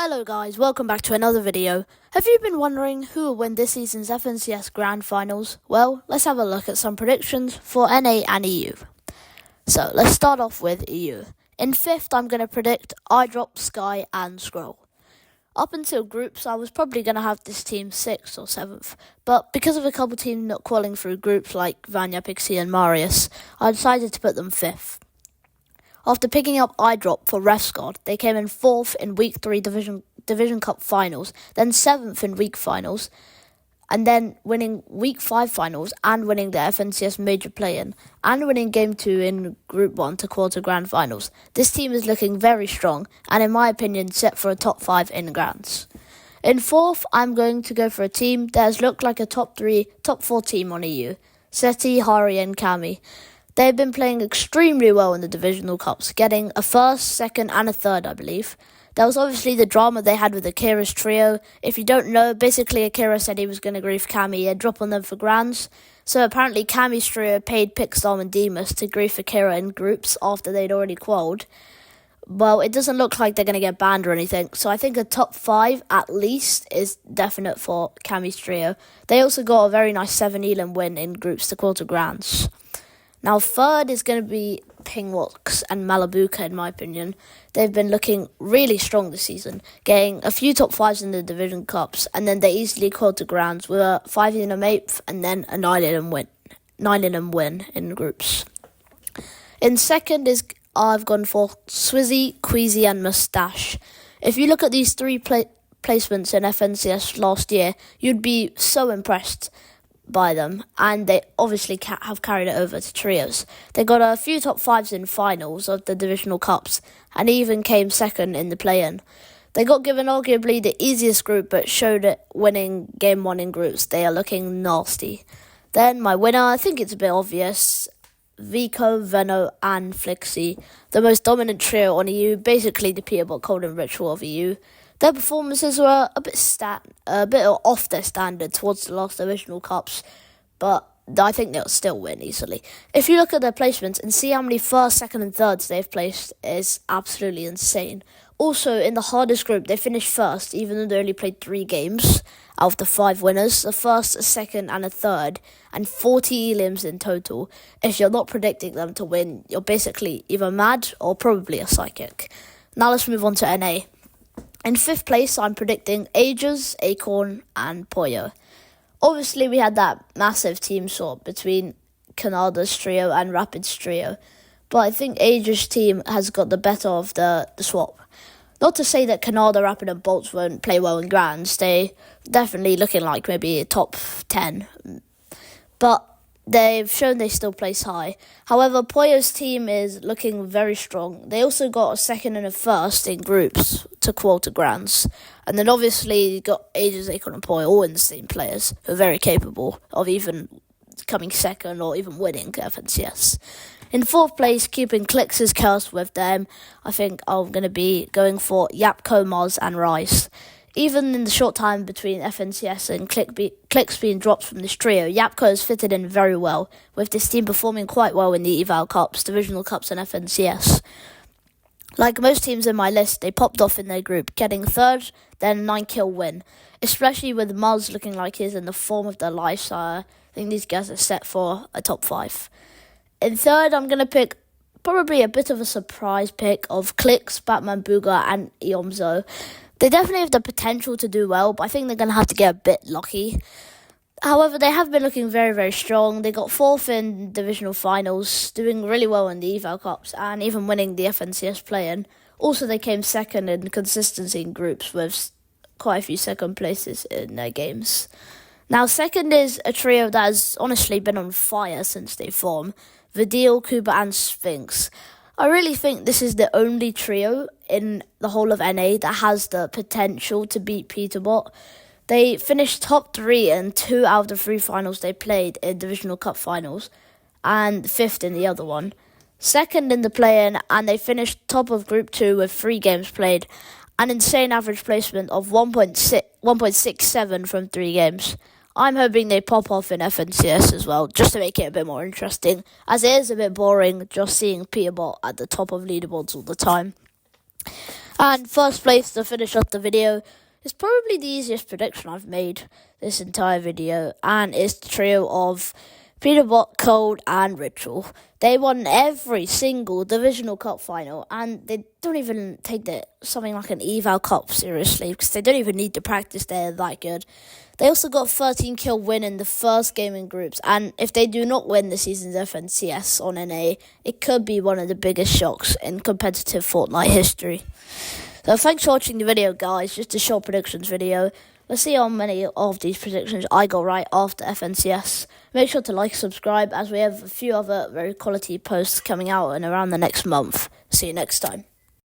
Hello guys, welcome back to another video. Have you been wondering who will win this season's FNCS Grand Finals? Well, let's have a look at some predictions for NA and EU. So, let's start off with EU. In 5th, I'm going to predict iDrop, Sky and Scroll. Up until groups, I was probably going to have this team 6th or 7th, but because of a couple teams not qualifying through groups like Vanya, Pixie and Marius, I decided to put them 5th. After picking up iDrop for Refscod, they came in 4th in Week 3 Division Cup Finals, then 7th in Week Finals, and then winning Week 5 Finals and winning the FNCS Major Play-In, and winning Game 2 in Group 1 to Quarter Grand Finals. This team is looking very strong, and in my opinion, set for a top 5 in Grands. In 4th, I'm going to go for a team that has looked like a top 4 team on EU, Seti, Hari and Kami. They've been playing extremely well in the Divisional Cups, getting a 1st, 2nd and a 3rd, I believe. There was obviously the drama they had with Akira's trio. If you don't know, basically Akira said he was going to grief Kami and drop on them for Grands. So apparently Kami's trio paid Pixstorm and Demus to grief Akira in groups after they'd already qualified. Well, it doesn't look like they're going to get banned or anything, so I think a top 5 at least is definite for Kami's trio. They also got a very nice 7 Elam win in groups to Quarter Grands. Now, 3rd is going to be Pingwox and Malabuka, in my opinion. They've been looking really strong this season, getting a few top 5s in the Division Cups, and then they easily called to Grands with a 5 Elam 8th and then a 9 Elam win in groups. In 2nd I've gone for Swizzy, Queasy and Mustache. If you look at these 3 placements in FNCS last year, you'd be so impressed by them, and they obviously have carried it over to trios. They got a few top 5s in finals of the Divisional Cups, and even came 2nd in the play-in. They got given arguably the easiest group, but showed it winning Game 1 in groups. They are looking nasty. Then my winner, I think it's a bit obvious, Vico, Veno and Flixie, the most dominant trio on EU, basically the Peterbot Cold and Ritual of EU. Their performances were a bit off their standard towards the last Divisional Cups, but I think they'll still win easily. If you look at their placements and see how many 1st, 2nd and 3rds they've placed, is absolutely insane. Also, in the hardest group, they finished 1st, even though they only played 3 games out of the 5 winners, a 1st, a 2nd and a 3rd, and 40 Elims in total. If you're not predicting them to win, you're basically either mad or probably a psychic. Now let's move on to NA. In 5th place, I'm predicting Aegis, Acorn and Poyo. Obviously, we had that massive team swap between Canada's trio and Rapid's trio, but I think Aegis' team has got the better of the swap. Not to say that Canada, Rapid and Bolts won't play well in Grands, they definitely looking like maybe a top 10, but they've shown they still place high. However, Poyo's team is looking very strong. They also got a 2nd and a 1st in groups to Quarter Grands. And then obviously you got Aegis, Acorn and Poyo, all in the same players, who are very capable of even coming 2nd or even winning FNCS. In 4th place, keeping Clix' curse with them, I think I'm going to be going for Yapko, Mars and Rice. Even in the short time between FNCS and Clix being dropped from this trio, Yapko has fitted in very well, with this team performing quite well in the Eval Cups, Divisional Cups and FNCS. Like most teams in my list, they popped off in their group, getting 3rd, then a 9-kill win. Especially with Muzz looking like he's in the form of their life, so I think these guys are set for a top 5. In 3rd, I'm going to pick probably a bit of a surprise pick of Clix, Batman Booga and Iomzo. They definitely have the potential to do well, but I think they're going to have to get a bit lucky. However, they have been looking very, very strong. They got 4th in divisional finals, doing really well in the Eval Cups, and even winning the FNCS play-in. Also, they came 2nd in consistency in groups, with quite a few 2nd places in their games. Now, 2nd is a trio that has honestly been on fire since they formed, Vidil, Kuba and Sphinx. I really think this is the only trio in the whole of NA that has the potential to beat Peterbot. They finished top 3 in 2 out of the 3 finals they played in Divisional Cup finals, and 5th in the other one. 2nd in the play-in, and they finished top of Group 2 with 3 games played, an insane average placement of 1.67 from 3 games. I'm hoping they pop off in FNCS as well, just to make it a bit more interesting, as it is a bit boring just seeing Peterbot at the top of leaderboards all the time. And first place to finish off the video is probably the easiest prediction I've made this entire video, and it's the trio of Peterbot, Cold, and Ritual. They won every single Divisional Cup final, and they don't even take something like an Eval Cup seriously, because they don't even need to practice, they're that good. They also got a 13 kill win in the first game in groups, and if they do not win this season's FNCS on NA, it could be one of the biggest shocks in competitive Fortnite history. So thanks for watching the video, guys. Just a short predictions video. Let's see how many of these predictions I got right after FNCS. Make sure to like, subscribe, as we have a few other very quality posts coming out in around the next month. See you next time.